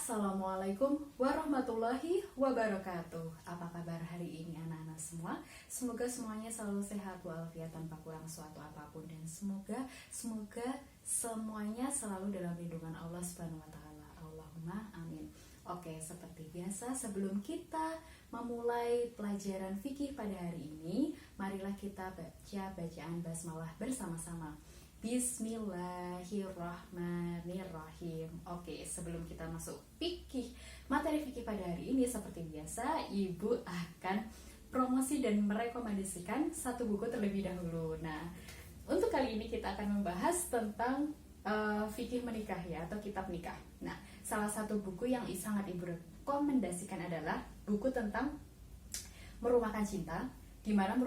Assalamualaikum warahmatullahi wabarakatuh. Apa kabar hari ini anak-anak semua? Semoga semuanya selalu sehat walafiat tanpa kurang suatu apapun, dan semoga semuanya selalu dalam lindungan Allah Subhanahu wa taala. Allahumma amin. Oke, seperti biasa sebelum kita memulai pelajaran fikih pada hari ini, marilah kita baca bacaan basmalah bersama-sama. Bismillahirrahmanirrahim. Oke, sebelum kita masuk materi fikih pada hari ini, seperti biasa Ibu akan promosi dan merekomendasikan satu buku terlebih dahulu. Nah, untuk kali ini kita akan membahas tentang fikih menikah ya, atau kitab nikah. Nah, salah satu buku yang sangat Ibu rekomendasikan adalah buku tentang merumahkan cinta, di mana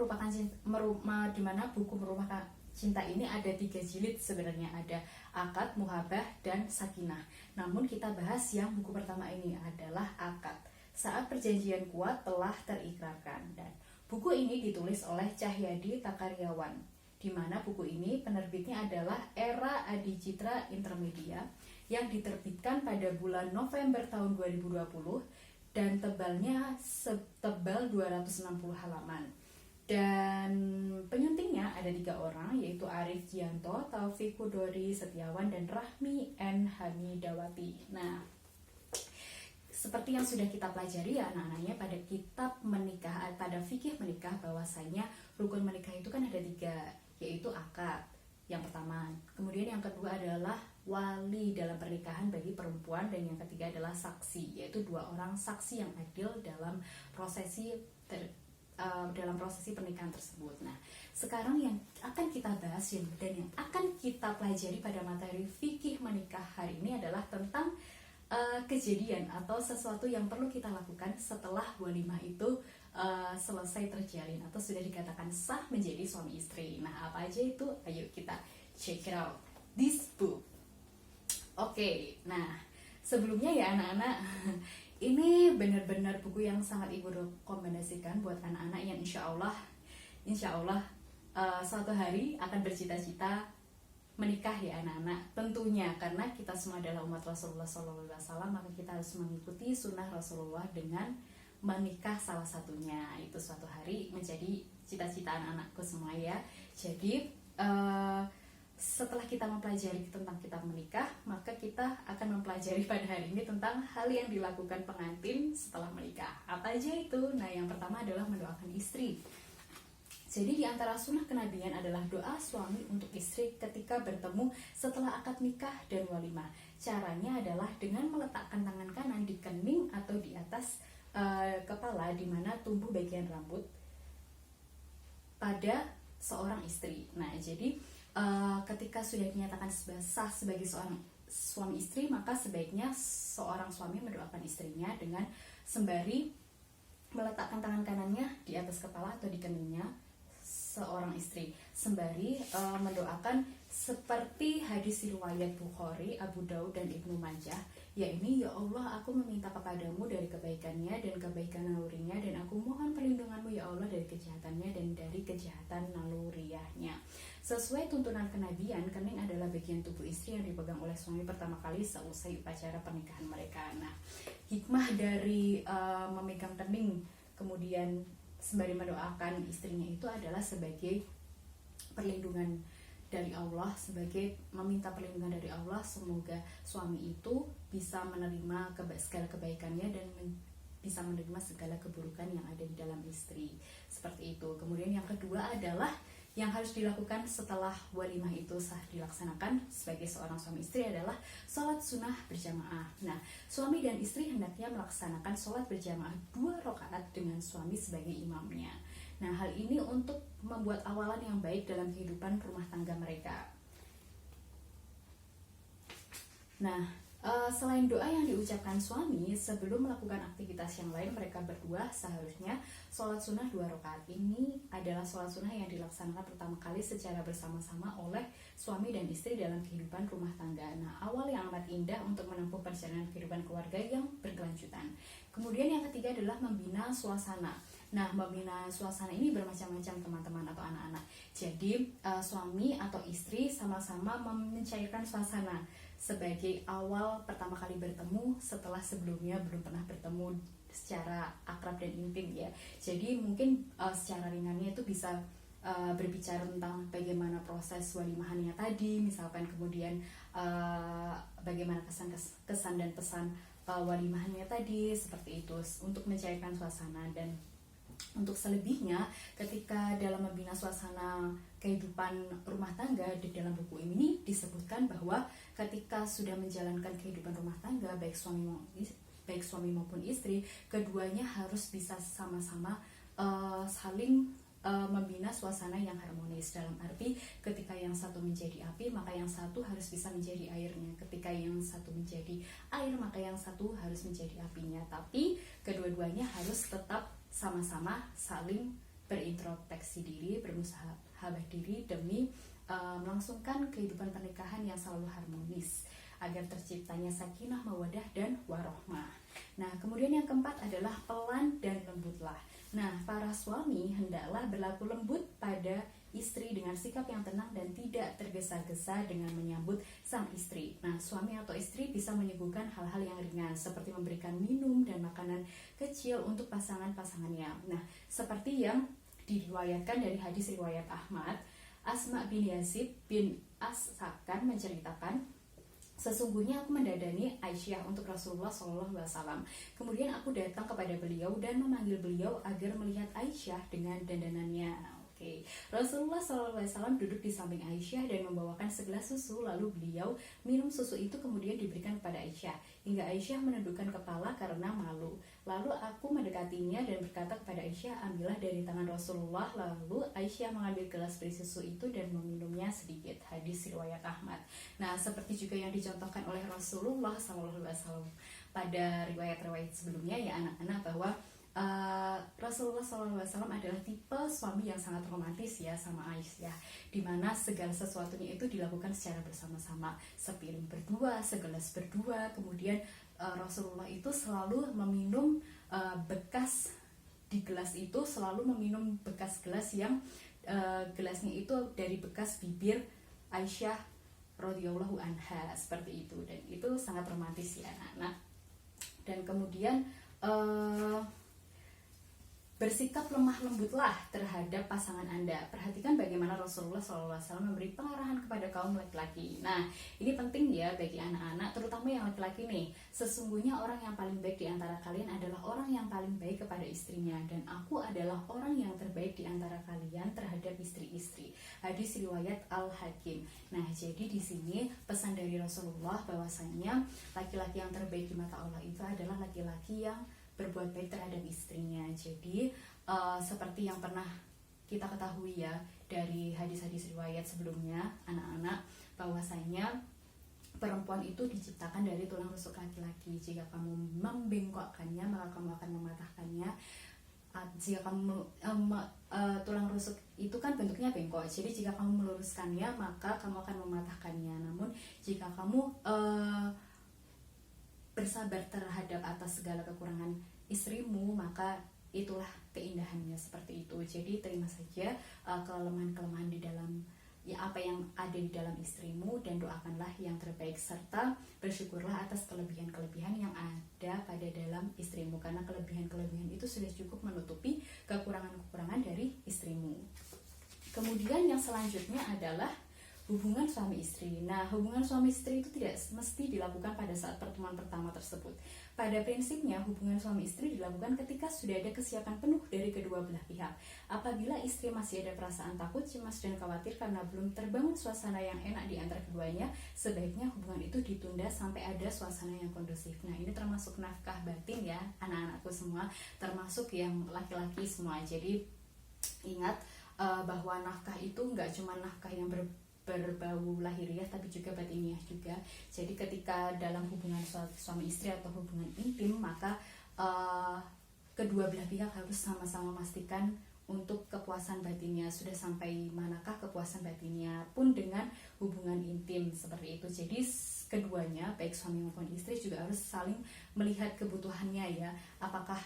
buku merumahkan cinta ini ada 3 jilid sebenarnya, ada Akad, Muhabah, dan Sakinah. Namun kita bahas yang buku pertama ini adalah Akad, saat perjanjian kuat telah terikrarkan. Dan buku ini ditulis oleh Cahyadi Takaryawan, di mana buku ini penerbitnya adalah Era Adicitra Intermedia yang diterbitkan pada bulan November tahun 2020 dan tebalnya setebal 260 halaman. Dan penyuntingnya ada 3 orang, yaitu Arif Gianto, Taufik Hudori Setiawan, dan Rahmi N. Hamidawati. Nah, seperti yang sudah kita pelajari ya anak-anaknya pada kitab menikah, pada fikih menikah, bahwasanya rukun menikah itu kan ada 3, yaitu akad yang pertama, kemudian yang kedua adalah wali dalam pernikahan bagi perempuan, dan yang ketiga adalah saksi, yaitu 2 orang saksi yang adil dalam prosesi pernikahan tersebut. Nah, sekarang yang akan kita bahas dan yang akan kita pelajari pada materi fikih menikah hari ini adalah tentang kejadian atau sesuatu yang perlu kita lakukan setelah walimah itu selesai terjalin atau sudah dikatakan sah menjadi suami istri. Nah, apa aja itu? Ayo kita check it out this book. Oke, nah sebelumnya ya anak-anak, ini benar-benar buku yang sangat Ibu rekomendasikan buat anak-anak yang insya Allah suatu hari akan bercita-cita menikah ya anak-anak. Tentunya karena kita semua adalah umat Rasulullah SAW, maka kita harus mengikuti sunnah Rasulullah dengan menikah salah satunya. Itu suatu hari menjadi cita-cita anak-anakku semua ya. Jadi setelah kita mempelajari tentang kitab menikah, maka kita akan mempelajari pada hari ini tentang hal yang dilakukan pengantin setelah menikah. Apa aja itu? Nah, yang pertama adalah mendoakan istri. Jadi di antara sunnah kenabian adalah doa suami untuk istri ketika bertemu setelah akad nikah dan walimah. Caranya adalah dengan meletakkan tangan kanan di kening atau di atas kepala, di mana tumbuh bagian rambut pada seorang istri. Nah, jadi ketika sudah dinyatakan sah sebagai seorang suami istri, maka sebaiknya seorang suami mendoakan istrinya dengan sembari meletakkan tangan kanannya di atas kepala atau di keningnya seorang istri, sembari mendoakan seperti hadis riwayat Bukhari, Abu Daud, dan Ibnu Majah, yakni, ya Allah, aku meminta kepadamu dari kebaikannya dan kebaikan nalurinya, dan aku mohon perlindunganmu ya Allah dari kejahatannya dan dari kejahatan naluriyahnya. Sesuai tuntunan kenabian, kening adalah bagian tubuh istri yang dipegang oleh suami pertama kali seusai upacara pernikahan mereka. Nah, hikmah dari memegang kening kemudian sembari mendoakan istrinya itu adalah sebagai perlindungan dari Allah, sebagai meminta perlindungan dari Allah, semoga suami itu bisa menerima segala kebaikannya dan bisa menerima segala keburukan yang ada di dalam istri. Seperti itu. Kemudian yang kedua adalah yang harus dilakukan setelah walimah itu sah dilaksanakan sebagai seorang suami istri adalah sholat sunnah berjamaah. Nah, suami dan istri hendaknya melaksanakan sholat berjamaah 2 rakaat dengan suami sebagai imamnya. Nah, hal ini untuk membuat awalan yang baik dalam kehidupan rumah tangga mereka. Nah, selain doa yang diucapkan suami sebelum melakukan aktivitas yang lain, mereka berdua seharusnya sholat sunnah 2 rakaat. Ini adalah sholat sunnah yang dilaksanakan pertama kali secara bersama-sama oleh suami dan istri dalam kehidupan rumah tangga. Nah, awal yang amat indah untuk menempuh perjalanan kehidupan keluarga yang berkelanjutan. Kemudian yang ketiga adalah membina suasana. Nah, membina suasana ini bermacam-macam teman-teman atau anak-anak. Jadi suami atau istri sama-sama mencairkan suasana sebagai awal pertama kali bertemu setelah sebelumnya belum pernah bertemu secara akrab dan intim ya. Jadi mungkin secara ringannya itu bisa berbicara tentang bagaimana proses walimahannya tadi, misalkan kemudian bagaimana kesan dan pesan walimahannya tadi, seperti itu untuk mencairkan suasana. Dan untuk selebihnya, ketika dalam membina suasana kehidupan rumah tangga, di dalam buku ini disebutkan bahwa ketika sudah menjalankan kehidupan rumah tangga, baik suami maupun istri, keduanya harus bisa sama-sama saling membina suasana yang harmonis. Dalam arti ketika yang satu menjadi api, maka yang satu harus bisa menjadi airnya. Ketika yang satu menjadi air, maka yang satu harus menjadi apinya. Tapi kedua-duanya harus tetap sama-sama saling berintrospeksi diri, bermusahabah diri demi melangsungkan kehidupan pernikahan yang selalu harmonis, agar terciptanya sakinah, mawadah, dan warohmah. Nah, kemudian yang keempat adalah pelan dan lembutlah. Nah, para suami hendaklah berlaku lembut pada istri dengan sikap yang tenang dan tidak tergesa-gesa dengan menyambut sang istri. Nah, suami atau istri bisa menyuguhkan hal-hal yang ringan seperti memberikan minum dan makanan kecil untuk pasangan-pasangannya. Nah, seperti yang diriwayatkan dari hadis riwayat Ahmad, Asma bin Yazid bin As-Sakan menceritakan, sesungguhnya aku mendadani Aisyah untuk Rasulullah SAW. Kemudian aku datang kepada beliau dan memanggil beliau agar melihat Aisyah dengan dandanannya. Rasulullah SAW duduk di samping Aisyah dan membawakan segelas susu. Lalu beliau minum susu itu, kemudian diberikan kepada Aisyah hingga Aisyah menundukkan kepala karena malu. Lalu aku mendekatinya dan berkata kepada Aisyah, ambillah dari tangan Rasulullah. Lalu Aisyah mengambil gelas berisi susu itu dan meminumnya sedikit. Hadis riwayat Ahmad. Nah, seperti juga yang dicontohkan oleh Rasulullah SAW pada riwayat-riwayat sebelumnya ya anak-anak, bahwa Rasulullah SAW adalah tipe suami yang sangat romantis ya sama Aisyah, dimana segala sesuatunya itu dilakukan secara bersama-sama, sepiring berdua, segelas berdua. Kemudian Rasulullah itu selalu meminum bekas di gelas itu, selalu meminum bekas gelas yang gelasnya itu dari bekas bibir Aisyah radhiyallahu anha, seperti itu. Dan itu sangat romantis ya anak-anak. Dan kemudian bersikap lemah lembutlah terhadap pasangan Anda. Perhatikan bagaimana Rasulullah SAW memberi pengarahan kepada kaum laki-laki. Nah, ini penting ya bagi anak-anak, terutama yang laki-laki nih. Sesungguhnya orang yang paling baik di antara kalian adalah orang yang paling baik kepada istrinya, dan aku adalah orang yang terbaik di antara kalian terhadap istri-istri. Hadis riwayat Al-Hakim. Nah, jadi di sini pesan dari Rasulullah bahwasanya laki-laki yang terbaik di mata Allah itu adalah laki-laki yang berbuat baik terhadap istrinya. Jadi seperti yang pernah kita ketahui ya dari hadis-hadis riwayat sebelumnya anak-anak, bahwasanya perempuan itu diciptakan dari tulang rusuk laki-laki. Jika kamu membengkokkannya, maka kamu akan mematahkannya. Jika kamu tulang rusuk itu kan bentuknya bengkok, jadi jika kamu meluruskannya maka kamu akan mematahkannya. Namun jika kamu bersabar terhadap atas segala kekurangan istrimu, maka itulah keindahannya, seperti itu. Jadi terima saja kelemahan-kelemahan di dalam ya apa yang ada di dalam istrimu, dan doakanlah yang terbaik, serta bersyukurlah atas kelebihan-kelebihan yang ada pada dalam istrimu, karena kelebihan-kelebihan itu sudah cukup menutupi kekurangan-kekurangan dari istrimu. Kemudian yang selanjutnya adalah hubungan suami istri. Nah, hubungan suami istri itu tidak mesti dilakukan pada saat pertemuan pertama tersebut. Pada prinsipnya, hubungan suami istri dilakukan ketika sudah ada kesiapan penuh dari kedua belah pihak. Apabila istri masih ada perasaan takut, cemas, dan khawatir karena belum terbangun suasana yang enak di antara keduanya, sebaiknya hubungan itu ditunda sampai ada suasana yang kondusif. Nah, ini termasuk nafkah batin ya, anak-anakku semua, termasuk yang laki-laki semua. Jadi ingat bahwa nafkah itu nggak cuma nafkah yang berbau lahiriah, tapi juga batiniah juga. Jadi ketika dalam hubungan suami istri atau hubungan intim, maka kedua belah pihak harus sama-sama memastikan untuk kepuasan batinnya sudah sampai manakah kepuasan batinnya pun dengan hubungan intim seperti itu. Jadi keduanya baik suami maupun istri juga harus saling melihat kebutuhannya ya, apakah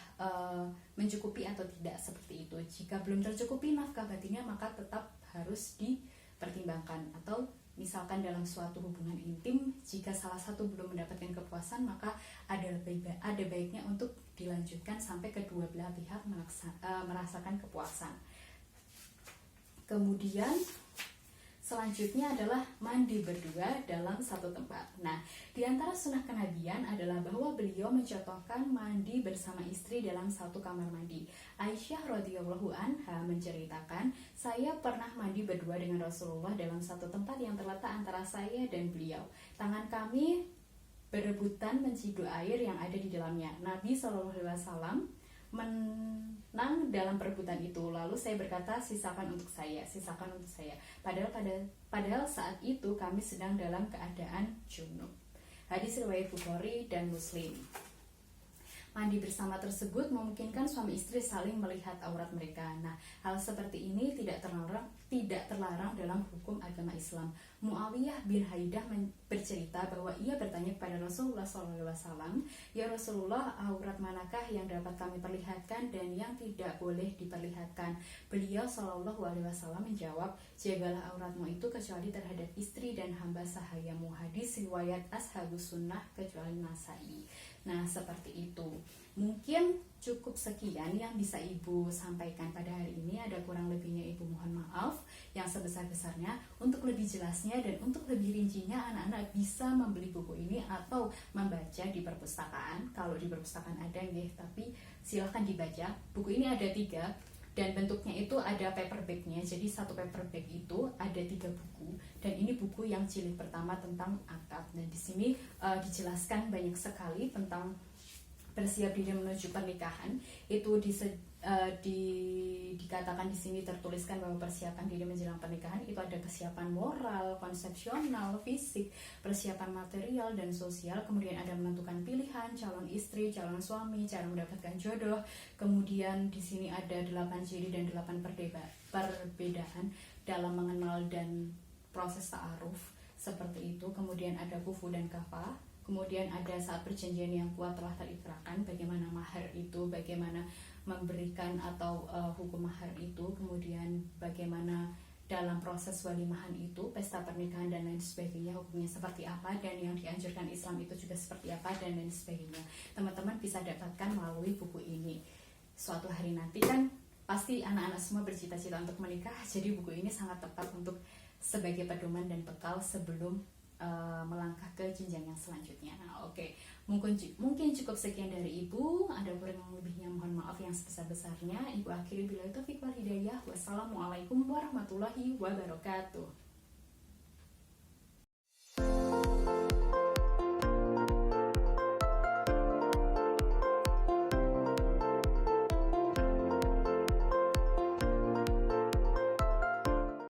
mencukupi atau tidak, seperti itu. Jika belum tercukupi nafkah batinnya, maka tetap harus dipertimbangkan atau misalkan dalam suatu hubungan intim, jika salah satu belum mendapatkan kepuasan, maka ada baiknya untuk dilanjutkan sampai kedua belah pihak merasakan kepuasan. Kemudian selanjutnya adalah mandi berdua dalam satu tempat. Nah, di antara sunnah kenabian adalah bahwa beliau mencontohkan mandi bersama istri dalam satu kamar mandi. Aisyah radhiyallahu anha menceritakan, saya pernah mandi berdua dengan Rasulullah dalam satu tempat yang terletak antara saya dan beliau. Tangan kami berebutan menciduk air yang ada di dalamnya. Nabi SAW menang dalam perebutan itu. Lalu saya berkata, sisakan untuk saya. Padahal saat itu kami sedang dalam keadaan junub. Hadis riwayat Bukhari dan Muslim. Mandi bersama tersebut memungkinkan suami istri saling melihat aurat mereka. Nah, hal seperti ini tidak terlarang dalam hukum agama Islam. Muawiyah bin Haidah bercerita bahwa ia bertanya kepada Rasulullah SAW, ya Rasulullah, aurat manakah yang dapat kami perlihatkan dan yang tidak boleh diperlihatkan? Beliau SAW menjawab, jagalah auratmu itu kecuali terhadap istri dan hamba sahayamu. Hadis riwayat Ashabus Sunnah kecuali Nasai. Nah, seperti itu. Mungkin cukup sekian yang bisa Ibu sampaikan pada hari ini. Ada kurang lebihnya Ibu mohon maaf yang sebesar-besarnya. Untuk lebih jelasnya dan untuk lebih rincinya, anak-anak bisa membeli buku ini atau membaca di perpustakaan. Kalau di perpustakaan ada tapi silahkan dibaca. Buku ini ada 3 dan bentuknya itu ada paperbacknya. Jadi satu paperback itu ada 3 buku, dan ini buku yang jilid pertama tentang akad. Dan di sini dijelaskan banyak sekali tentang bersiap diri menuju pernikahan. Itu dikatakan di sini, tertuliskan bahwa persiapan diri menjelang pernikahan itu ada kesiapan moral, konsepsional, fisik, persiapan material dan sosial. Kemudian ada menentukan pilihan calon istri, calon suami, cara mendapatkan jodoh. Kemudian di sini ada 8 ciri dan 8 perbedaan dalam mengenal dan proses ta'aruf, seperti itu. Kemudian ada kufu dan kafah. Kemudian ada saat perjanjian yang kuat telah terikrarkan, bagaimana mahar itu, bagaimana memberikan atau hukum mahar itu, kemudian bagaimana dalam proses walimahan itu, pesta pernikahan dan lain sebagainya, hukumnya seperti apa, dan yang dianjurkan Islam itu juga seperti apa, dan lain sebagainya. Teman-teman bisa dapatkan melalui buku ini. Suatu hari nanti kan pasti anak-anak semua bercita-cita untuk menikah, jadi buku ini sangat tepat untuk sebagai pedoman dan bekal sebelum melangkah ke jenjang yang selanjutnya. Nah, oke. Mungkin cukup sekian dari Ibu. Ada kurang lebihnya mohon maaf yang sebesar-besarnya. Ibu akhiri bila taufiq wal hidayah. Wassalamualaikum warahmatullahi wabarakatuh.